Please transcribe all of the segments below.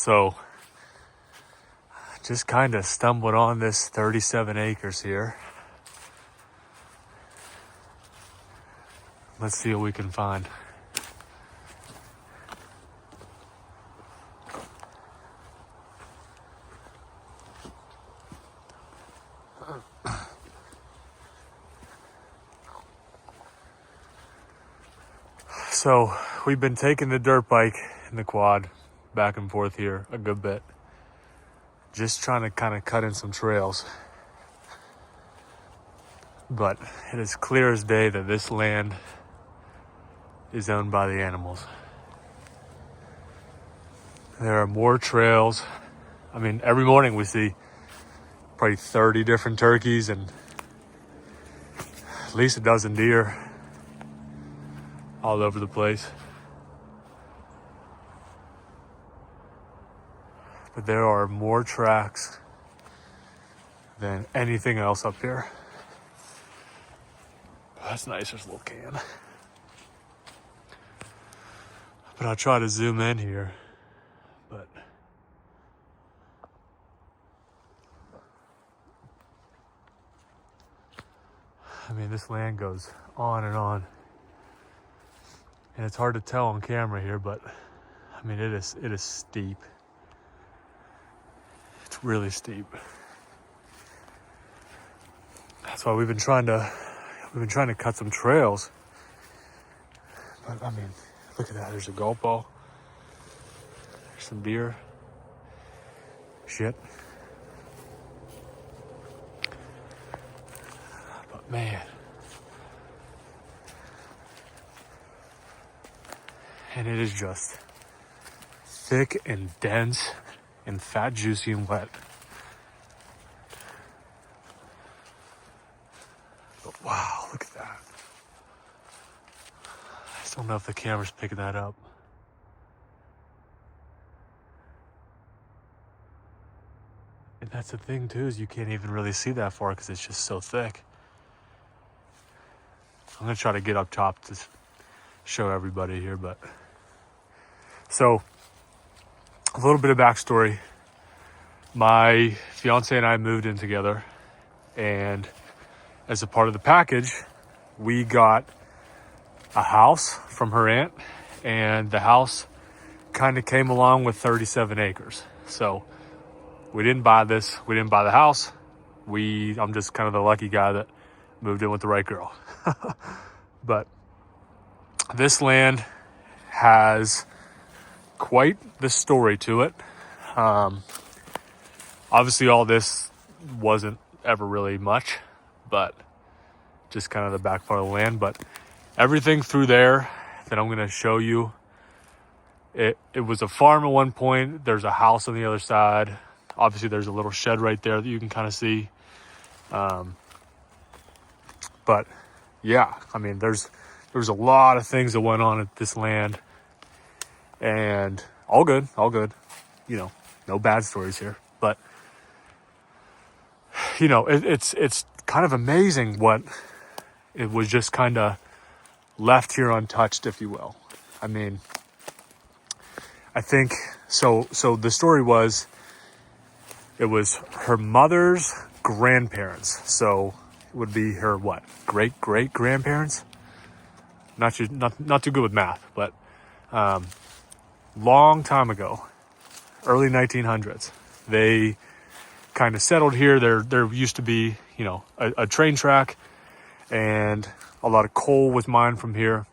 So just kind of stumbled on this 37 acres here. Let's see what we can find. So we've been taking the dirt bike and the quad back and forth here a good bit. Just trying to kind of cut in some trails. But it is clear as day that this land is owned by the animals. There are more trails. I mean, every morning we see probably 30 different turkeys and at least a dozen deer all over the place. But there are more tracks than anything else up here. That's nice, there's a little can. But I'll try to zoom in here. But I mean, this land goes on and on. And it's hard to tell on camera here, but I mean, it is steep. It's really steep. That's why we've been trying to cut some trails. But I mean, look at that. There's a golf ball. There's some deer. Shit. But man. And it is just thick and dense and fat, juicy, and wet. But wow, look at that. I just don't know if the camera's picking that up. And that's the thing too, is you can't even really see that far because it's just so thick. I'm gonna try to get up top to show everybody here, but so a little bit of backstory. My fiance and I moved in together, and as a part of the package, we got a house from her aunt, and the house kind of came along with 37 acres. So we didn't buy this, we didn't buy the house. I'm just kind of the lucky guy that moved in with the right girl. But this land has quite the story to it. Obviously all this wasn't ever really much, but just kind of the back part of the land. But everything through there that I'm going to show you, it was a farm at one point. There's a house on the other side. Obviously there's a little shed right there that you can kind of see. But yeah, I mean, there was a lot of things that went on at this land, and all good, you know, no bad stories here. But you know, it's kind of amazing what it was just kind of left here untouched, if you will. I mean, I think so the story was, it was her mother's grandparents, so it would be her what, great grandparents. Not too good with math, but long time ago, early 1900s, they kind of settled here. There used to be, you know, a train track, and a lot of coal was mined from here,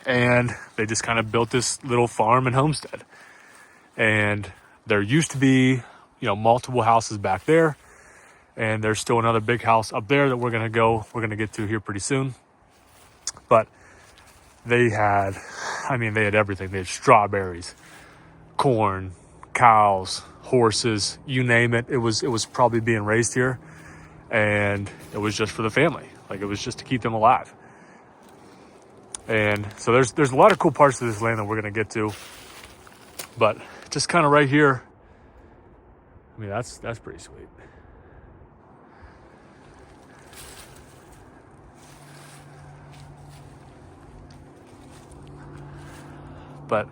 and they just kind of built this little farm and homestead. And there used to be, you know, multiple houses back there, and there's still another big house up there that we're gonna get to here pretty soon. But they had everything. They had strawberries, corn, cows, horses, you name it. It was probably being raised here, and it was just for the family. Like, it was just to keep them alive. And so there's a lot of cool parts of this land that we're gonna get to, but just kind of right here, I mean, that's pretty sweet. But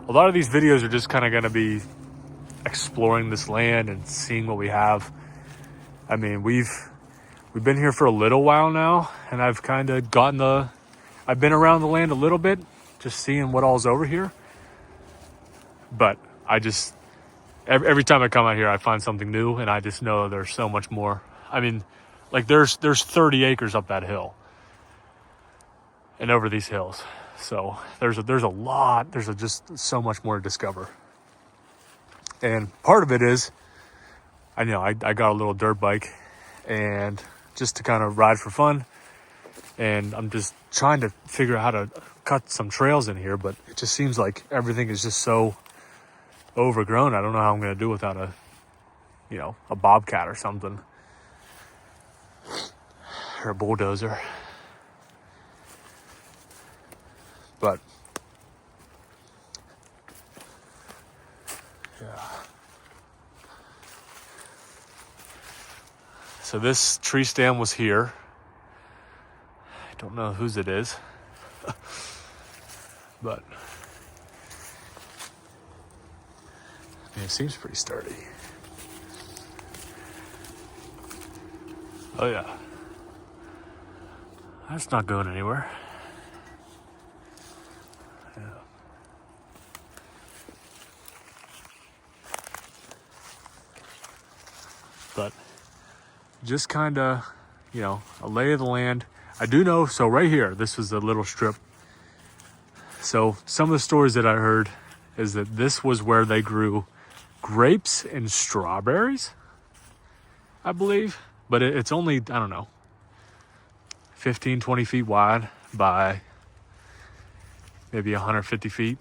a lot of these videos are just kind of going to be exploring this land and seeing what we have. I mean, we've been here for a little while now, and I've kind of I've been around the land a little bit, just seeing what all's over here. But I just, every time I come out here, I find something new, and I just know there's so much more. I mean, like there's 30 acres up that hill and over these hills. So there's a lot, just so much more to discover. And part of it is, I got a little dirt bike, and just to kind of ride for fun. And I'm just trying to figure out how to cut some trails in here, but it just seems like everything is just so overgrown. I don't know how I'm going to do without a bobcat or something, or a bulldozer. But yeah. So this tree stand was here. I don't know whose it is, but I mean, it seems pretty sturdy. Oh yeah. That's not going anywhere. Yeah. But just kind of, a lay of the land. I do know, so right here, this was a little strip. So some of the stories that I heard is that this was where they grew grapes and strawberries, I believe. But it's only, I don't know, 15, 20 feet wide by maybe 150 feet.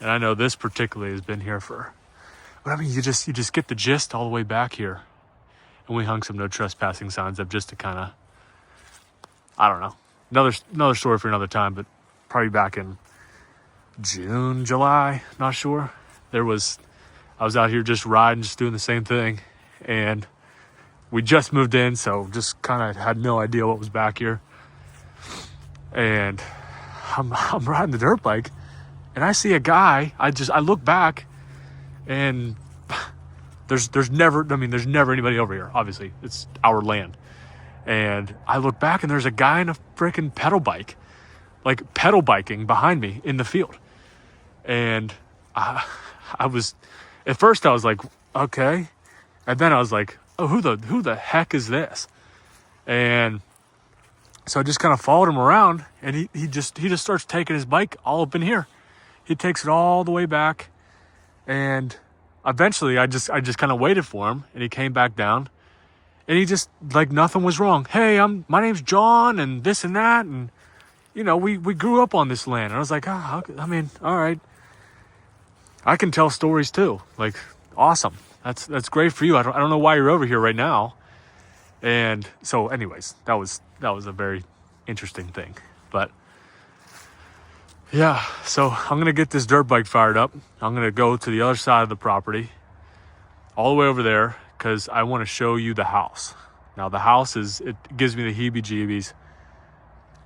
And I know this particularly has been here but I mean, you just get the gist all the way back here. And we hung some no trespassing signs up just to kind of, I don't know, another story for another time, but probably back in June, July, not sure. I was out here just riding, just doing the same thing. And we just moved in, so just kind of had no idea what was back here. And I'm riding the dirt bike, and I see a guy. I look back, and there's never anybody over here. Obviously, it's our land. And I look back, and there's a guy in a freaking pedal bike, like pedal biking behind me in the field. And I was, at first I was like, okay. And then I was like, oh, who the heck is this? And so I just kind of followed him around, and he just starts taking his bike all up in here. He takes it all the way back, and eventually I just kind of waited for him, and he came back down, and he just, like, nothing was wrong. Hey, my name's John, and this and that, and we grew up on this land. And I was like, all right. I can tell stories too. Like, awesome. That's great for you. I don't know why you're over here right now. And so anyways, that was a very interesting thing. But yeah, so I'm going to get this dirt bike fired up. I'm going to go to the other side of the property, all the way over there, because I want to show you the house. Now, the house it gives me the heebie-jeebies.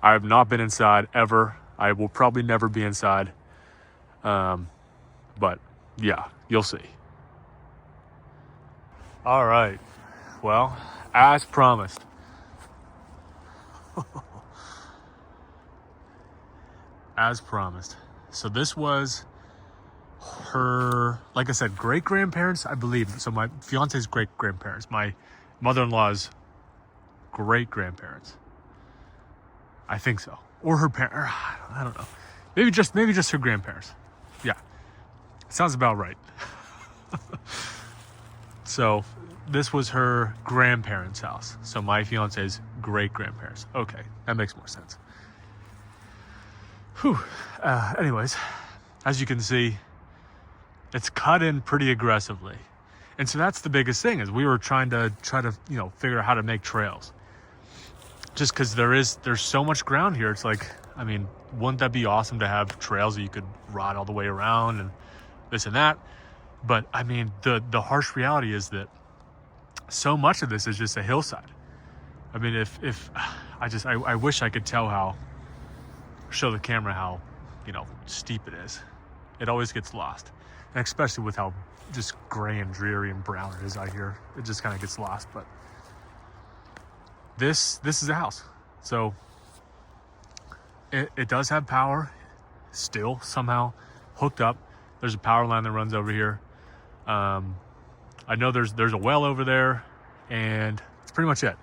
I have not been inside ever. I will probably never be inside. But yeah, you'll see. All right. Well, as promised. As promised. So this was her, like I said, great-grandparents, I believe. So my fiance's great-grandparents, my mother-in-law's great-grandparents. I think so. Or her parents. I don't know. Maybe just her grandparents. Yeah. Sounds about right. So this was her grandparents' house. So my fiance's great-grandparents. Okay, that makes more sense. Whew. Anyways, as you can see, it's cut in pretty aggressively. And so that's the biggest thing, is we were trying to figure out how to make trails. Just because there's so much ground here. It's like, I mean, wouldn't that be awesome to have trails that you could ride all the way around and this and that? But I mean, the harsh reality is that so much of this is just a hillside. I mean, if I wish I could tell how show the camera how, you know, steep it is. It always gets lost. And especially with how just gray and dreary and brown it is out here. It just kind of gets lost. But this is a house. So it does have power still somehow hooked up. There's a power line that runs over here. I know there's a well over there, and that's pretty much it.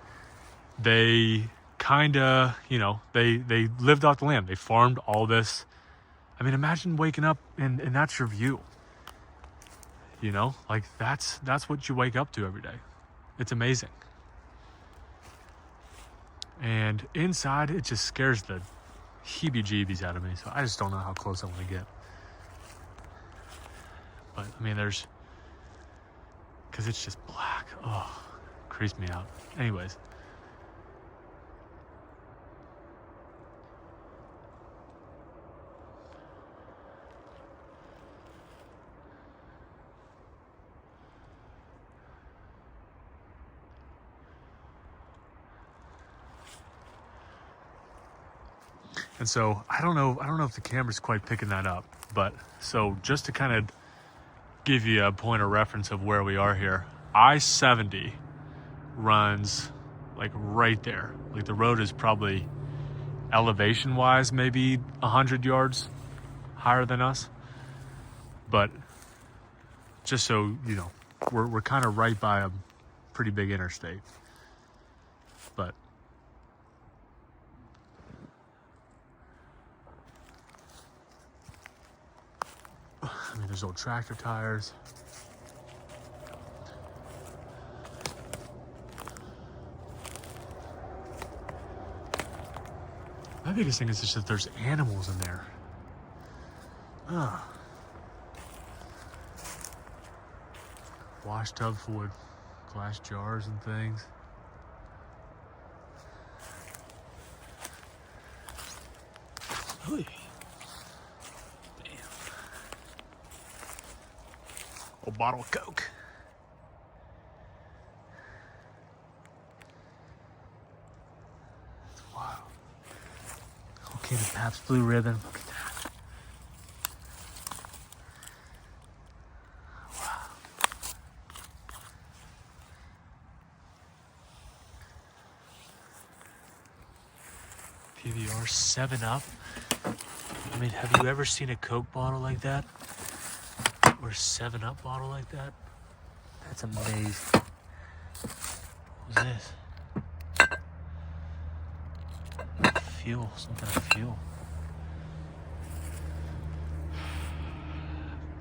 They kind of, you know, they lived off the land. They farmed all this. I mean, imagine waking up and that's your view. You know, like that's what you wake up to every day. It's amazing. And inside, it just scares the heebie-jeebies out of me. So I just don't know how close I want to get. But I mean, because it's just black. Oh, creeps me out. Anyways. And so I don't know if the camera's quite picking that up, but so just to kind of give you a point of reference of where we are here, I-70 runs like right there. Like the road is probably elevation wise, maybe 100 yards higher than us. But just so you know, we're kind of right by a pretty big interstate. But I mean, there's old tractor tires. My biggest thing is just that there's animals in there. Wash tub full of glass jars and things. Oy. Old bottle of Coke. Wow. Okay, the Pabst Blue Ribbon. Look at that. Wow. PBR 7-Up. I mean, have you ever seen a Coke bottle like that? Or a 7-Up bottle like that? That's amazing. What's this? Fuel, some kind of fuel.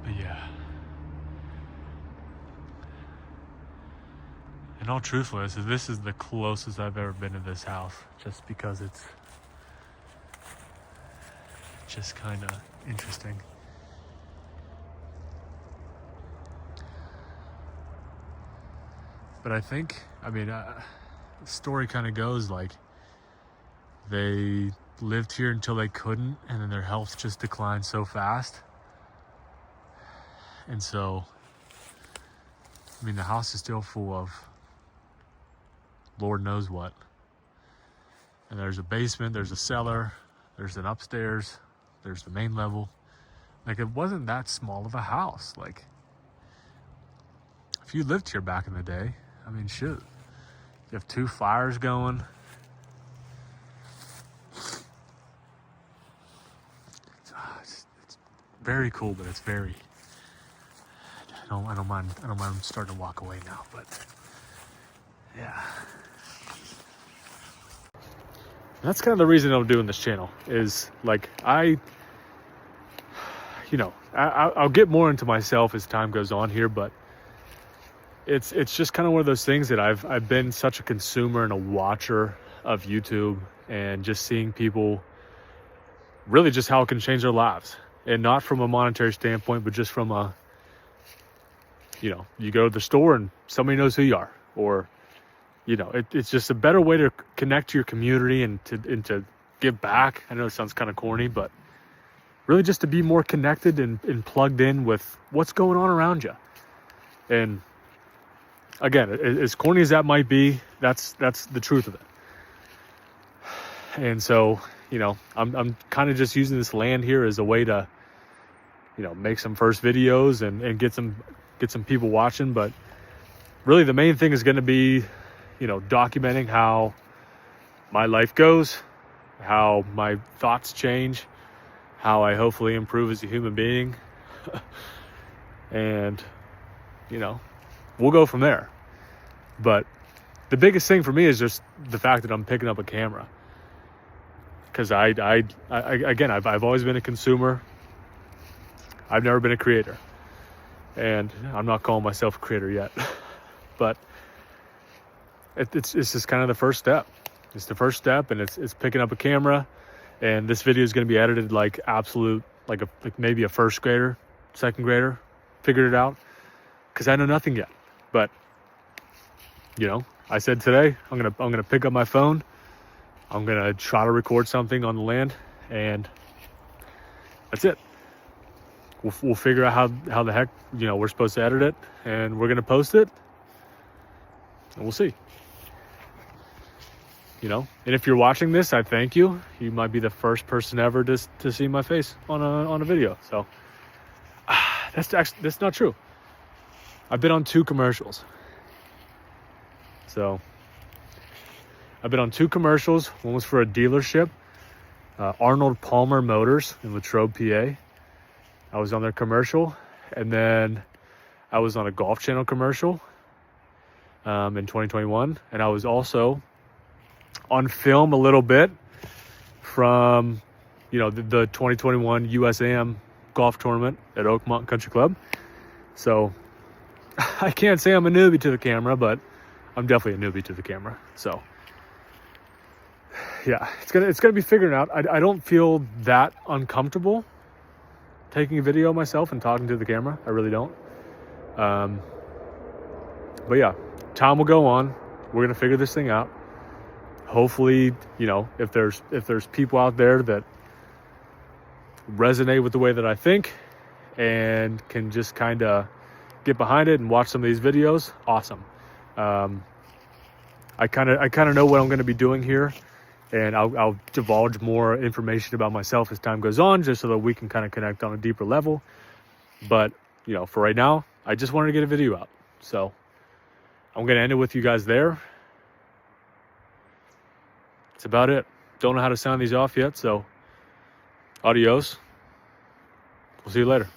But yeah. In all truthfulness, this is the closest I've ever been to this house, just because it's just kind of interesting. But I think, the story kind of goes like they lived here until they couldn't, and then their health just declined so fast. And so, the house is still full of Lord knows what. And there's a basement, there's a cellar, there's an upstairs, there's the main level. Like, it wasn't that small of a house. Like, if you lived here back in the day, shoot. You have 2 fires going. It's very cool, but it's very. I don't mind starting to walk away now, but yeah. And that's kind of the reason I'm doing this channel. Is like I'll get more into myself as time goes on here, but it's just kind of one of those things that I've been such a consumer and a watcher of YouTube, and just seeing people really just how it can change their lives, and not from a monetary standpoint, but just from a, you go to the store and somebody knows who you are, or it's just a better way to connect to your community and to give back. I know it sounds kind of corny, but really just to be more connected and plugged in with what's going on around you. And again, as corny as that might be, that's the truth of it. And so, I'm kind of just using this land here as a way to, make some first videos and get some people watching. But really the main thing is going to be, documenting how my life goes, how my thoughts change, how I hopefully improve as a human being. And, we'll go from there. But the biggest thing for me is just the fact that I'm picking up a camera. Because again, I've always been a consumer. I've never been a creator. And I'm not calling myself a creator yet. But it's just kind of the first step. It's the first step, and it's picking up a camera. And this video is going to be edited like absolute, like maybe a first grader, second grader figured it out. Because I know nothing yet. But, I said today, I'm gonna pick up my phone. I'm gonna try to record something on the land, and that's it. We'll figure out how the heck, we're supposed to edit it, and we're gonna post it, and we'll see. And if you're watching this, I thank you. You might be the first person ever to see my face on a video. So that's not true. I've been on 2 commercials. So I've been on 2 commercials. One was for a dealership, Arnold Palmer Motors in Latrobe, PA. I was on their commercial, and then I was on a Golf Channel commercial in 2021, and I was also on film a little bit from, the 2021 USAM golf tournament at Oakmont Country Club. So I can't say I'm a newbie to the camera, but I'm definitely a newbie to the camera. So yeah, it's gonna be figuring out. I don't feel that uncomfortable taking a video of myself and talking to the camera. I really don't. But yeah, time will go on. We're gonna figure this thing out. Hopefully, if there's people out there that resonate with the way that I think and can just kind of get behind it and watch some of these videos, awesome. I kind of know what I'm going to be doing here, and I'll divulge more information about myself as time goes on, just so that we can kind of connect on a deeper level. But for right now, I just wanted to get a video out, so I'm going to end it with you guys there. That's about it. Don't know how to sound these off yet, so adios. We'll see you later.